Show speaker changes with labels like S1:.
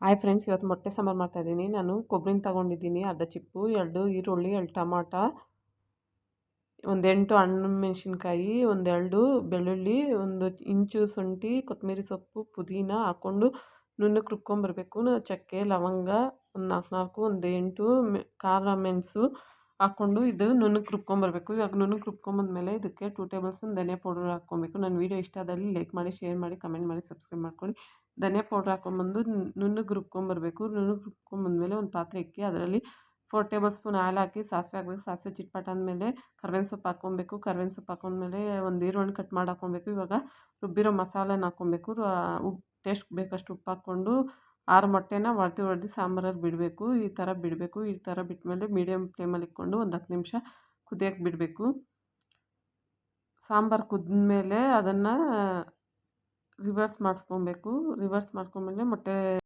S1: Hi friends, ಇವತ್ತು ಮೊಟ್ಟೆ ಸಾಂಬಾರು ಮಾಡ್ತಾಯಿದ್ದೀನಿ. ನಾನು ಕೊಬ್ಬರಿನ ತೊಗೊಂಡಿದ್ದೀನಿ, ಅರ್ಧ ಚಿಪ್ಪು, 2 ಈರುಳ್ಳಿ, 2 ಟಮಾಟ, ಒಂದು 8 ಹಣ್ಣುಮೆಣಸಿನ್ಕಾಯಿ, ಒಂದು 2 ಬೆಳ್ಳುಳ್ಳಿ, ಒಂದು ಇಂಚು ಶುಂಠಿ, ಕೊತ್ತಂಬರಿ ಸೊಪ್ಪು, ಪುದೀನ ಹಾಕ್ಕೊಂಡು ನುಣ್ಣಗೆ ರುಬ್ಕೊಂಬರ್ಬೇಕು. ಚಕ್ಕೆ, ಲವಂಗ ಒಂದು 4 ಒಂದು 8 ಖಾರ ಮೆಣಸು ಹಾಕ್ಕೊಂಡು ಇದು ನುಣ್ಣಗೆ ರುಬ್ಕೊಂಬರ್ಬೇಕು. ಇವಾಗ ನುಣ್ಣಗೆ ರುಬ್ಕೊಂಬಂದ್ಮೇಲೆ ಇದಕ್ಕೆ 2 ಟೇಬಲ್ ಸ್ಪೂನ್ ಧನಿಯಾ ಪೌಡರ್ ಹಾಕ್ಕೊಬೇಕು. ನನ್ನ ವೀಡಿಯೋ ಇಷ್ಟ ಆದಲ್ಲಿ ಲೈಕ್ ಮಾಡಿ, ಶೇರ್ ಮಾಡಿ, ಕಮೆಂಟ್ ಮಾಡಿ, ಸಬ್ಸ್ಕ್ರೈಬ್ ಮಾಡ್ಕೊಳ್ಳಿ. ಧನಿಯಾ ಪೌಡ್ರ್ ಹಾಕ್ಕೊಂಬಂದು ನುಣ್ಣಗೆ ರುಬ್ಕೊಂಬರ್ಬೇಕು. ನುಣ್ಣಗೆ ರುಬ್ಕೊಂಬಂದ್ಮೇಲೆ ಒಂದು ಪಾತ್ರೆ ಇಕ್ಕಿ ಅದರಲ್ಲಿ 4 ಟೇಬಲ್ ಸ್ಪೂನ್ ಆಯಿಲ್ ಹಾಕಿ ಸಾಸಿವೆ ಹಾಕಬೇಕು. ಸಾಸಿವೆ ಚಿಟ್ಪಟ ಅಂದಮೇಲೆ ಕರ್ಬೇವಿನ ಸೊಪ್ಪು ಹಾಕ್ಕೊಬೇಕು. ಕರ್ಬೇವಿನ ಸೊಪ್ಪು ಹಾಕೊಂಡ್ಮೇಲೆ ಒಂದು ಈರುಳ್ಳಿ ಕಟ್ ಮಾಡಿ ಹಾಕ್ಕೊಬೇಕು. ಇವಾಗ ರುಬ್ಬಿರೋ ಮಸಾಲೆನ ಹಾಕ್ಕೊಬೇಕು. ಟೇಸ್ಟ್ ಬೇಕಷ್ಟು ಉಪ್ಪು ಹಾಕ್ಕೊಂಡು 6 ಮೊಟ್ಟೆನ ಒಡೆದು ಸಾಂಬಾರಲ್ಲಿ ಬಿಡಬೇಕು. ಈ ಥರ ಬಿಡಬೇಕು. ಈ ಥರ ಬಿಟ್ಟಮೇಲೆ ಮೀಡಿಯಮ್ ಫ್ಲೇಮಲ್ಲಿ ಇಟ್ಕೊಂಡು ಒಂದು 10 ನಿಮಿಷ ಕುದಿಯೋಕ್ಕೆ ಬಿಡಬೇಕು. ಸಾಂಬಾರು ಕುದ್ಮೇಲೆ ಅದನ್ನು ರಿವರ್ಸ್ ಮಾಡ್ಸ್ಕೊಬೇಕು. ರಿವರ್ಸ್ ಮಾಡ್ಕೊಂಡ್ಮೇಲೆ ಮೊಟ್ಟೆ